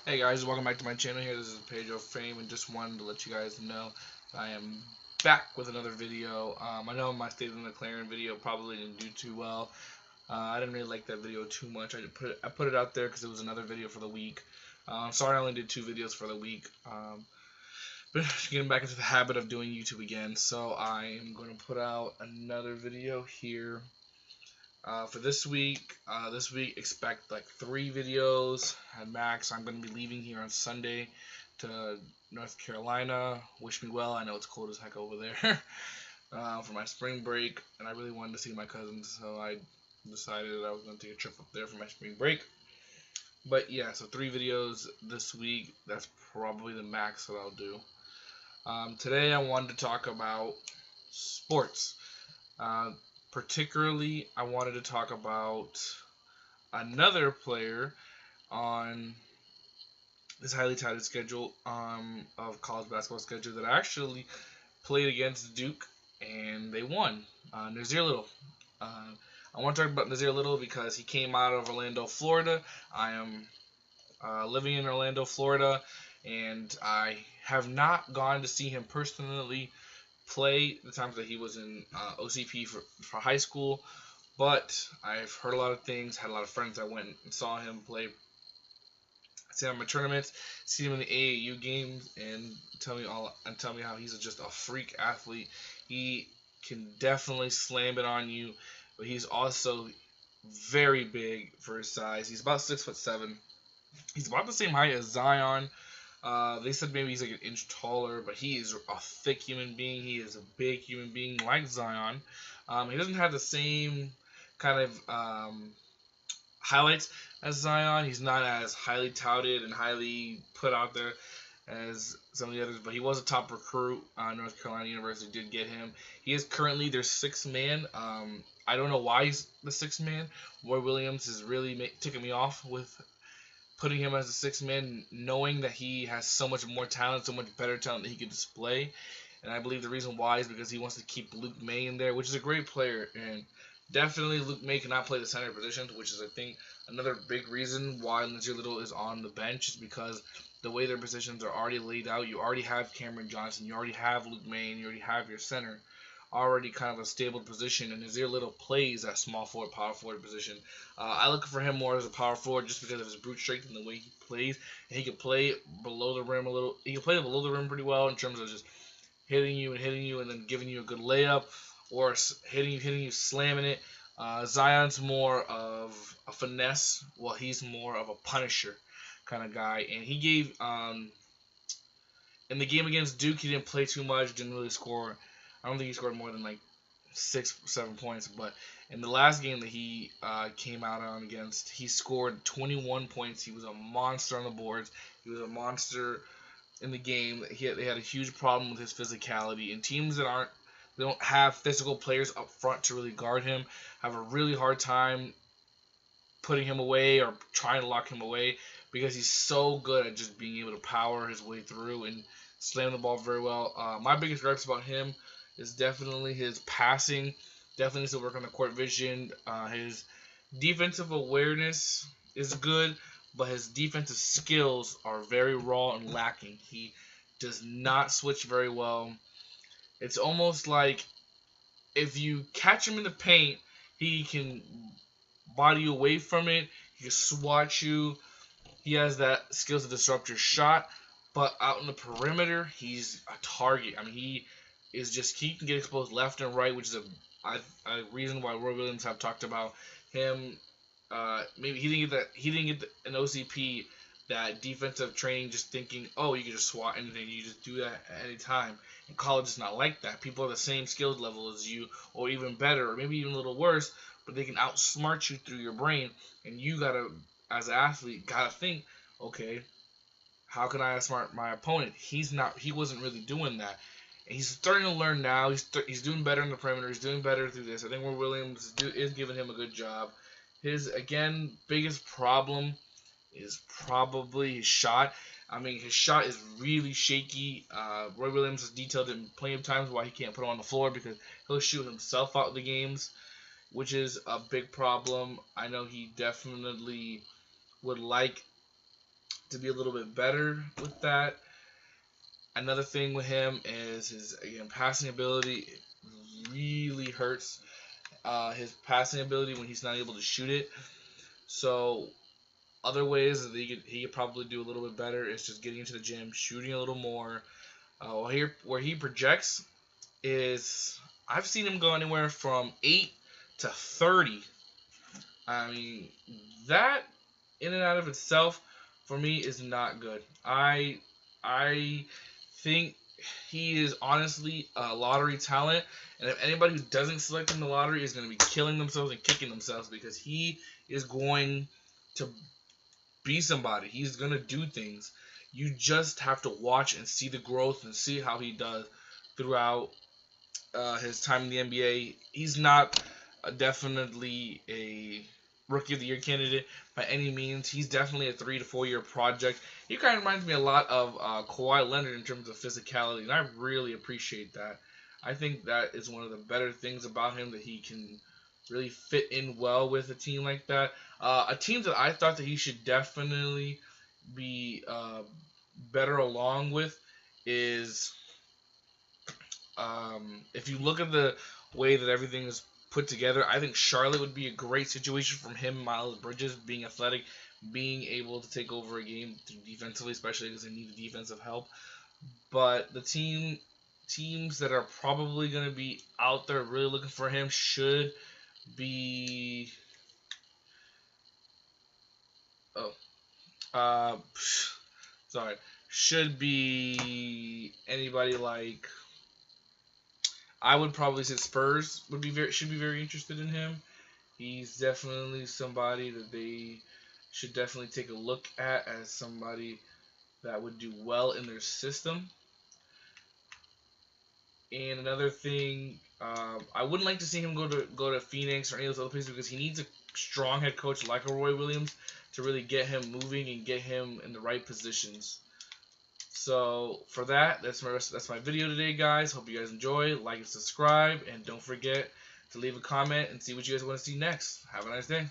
Hey guys, welcome back to my channel here. This is Pedro Fame, and just wanted to let you guys know I am back with another video. I know my State of the McLaren video probably didn't do too well. I didn't really like that video too much. I put it out there because it was another video for the week. Sorry I only did 2 videos for the week. But getting back into the habit of doing YouTube again, so I am going to put out another video here. For this week, expect like 3 videos at max. I'm going to be leaving here on Sunday to North Carolina. Wish me well. I know it's cold as heck over there for my spring break, and I really wanted to see my cousins, so I decided I was going to take a trip up there for my spring break. But yeah, so 3 videos this week. That's probably the max that I'll do. Today I wanted to talk about sports. Particularly, I wanted to talk about another player on this highly touted schedule of college basketball schedule that actually played against Duke and they won. Nassir Little. I want to talk about Nassir Little because he came out of Orlando, Florida. I am living in Orlando, Florida, and I have not gone to see him personally play the times that he was in OCP for high school, but I've heard a lot of things, had a lot of friends that went and saw him play, see him in tournaments, see him in the AAU games, and tell me how he's just a freak athlete. He can definitely slam it on you, but he's also very big for his size. He's about 6'7". He's about the same height as Zion. They said maybe he's like an inch taller, but he is a thick human being. He is a big human being like Zion. He doesn't have the same kind of highlights as Zion. He's not as highly touted and highly put out there as some of the others, but he was a top recruit. North Carolina University did get him. He is currently their 6th man. I don't know why he's the 6th man. Roy Williams is really ticking me off with putting him as a 6th man, knowing that he has so much more talent, so much better talent that he could display. And I believe the reason why is because he wants to keep Luke May in there, which is a great player. And definitely Luke May cannot play the center position, which is, I think, another big reason why Nassir Little is on the bench, is because the way their positions are already laid out. You already have Cameron Johnson, you already have Luke May, and you already have your center already kind of a stable position, and Nassir Little plays that small forward, power forward position. I look for him more as a power forward just because of his brute strength and the way he plays. And he can play below the rim a little. He can play below the rim pretty well in terms of just hitting you and then giving you a good layup, or hitting you, slamming it. Zion's more of a finesse, while he's more of a punisher kind of guy. And he gave in the game against Duke, he didn't play too much, didn't really score. I don't think he scored more than like 6 or 7 points, but in the last game that he came out on against, he scored 21 points. He was a monster on the boards. He was a monster in the game. They had a huge problem with his physicality, and teams that don't have physical players up front to really guard him have a really hard time putting him away or trying to lock him away, because he's so good at just being able to power his way through and slam the ball very well. My biggest gripes about him is definitely his passing. Definitely needs to work on the court vision. His defensive awareness is good, but his defensive skills are very raw and lacking. He does not switch very well. It's almost like if you catch him in the paint, he can body you away from it. He can swat you. He has that skill to disrupt your shot, but out in the perimeter, he's a target. I mean, he can get exposed left and right, which is a reason why Roy Williams have talked about him. Maybe he didn't get an OCP, that defensive training, just thinking, oh, you can just swat anything, you just do that at any time. And college is not like that. People are the same skill level as you, or even better, or maybe even a little worse, but they can outsmart you through your brain. And you gotta, as an athlete, gotta think, okay, how can I outsmart my opponent? He wasn't really doing that. He's starting to learn now. He's doing better in the perimeter. He's doing better through this. I think Roy Williams is giving him a good job. His, again, biggest problem is probably his shot. I mean, his shot is really shaky. Roy Williams has detailed it plenty of times why he can't put him on the floor, because he'll shoot himself out of the games, which is a big problem. I know he definitely would like to be a little bit better with that. Another thing with him is his, again, passing ability. It really hurts his passing ability when he's not able to shoot it. So other ways that he could probably do a little bit better is just getting into the gym, shooting a little more. Where he projects is, I've seen him go anywhere from 8 to 30. I mean, that in and out of itself for me is not good. I think he is honestly a lottery talent, and if anybody who doesn't select him in the lottery is going to be killing themselves and kicking themselves, because he is going to be somebody. He's going to do things. You just have to watch and see the growth and see how he does throughout his time in the NBA. He's not definitely a Rookie of the Year candidate by any means. He's definitely a 3 to 4 year project. He kind of reminds me a lot of Kawhi Leonard in terms of physicality, and I really appreciate that. I think that is one of the better things about him, that he can really fit in well with a team like that. A team that I thought that he should definitely be better along with is, if you look at the way that everything is put together, I think Charlotte would be a great situation from him. Miles Bridges, being athletic, being able to take over a game defensively, especially because they need the defensive help. But the teams that are probably going to be out there really looking for him should be should be anybody like, I would probably say Spurs should be very interested in him. He's definitely somebody that they should definitely take a look at as somebody that would do well in their system. And another thing, I wouldn't like to see him go to Phoenix or any of those other places, because he needs a strong head coach like a Roy Williams to really get him moving and get him in the right positions. So for that's my video today, guys. Hope you guys enjoy. Like and subscribe, and don't forget to leave a comment and see what you guys want to see next. Have a nice day.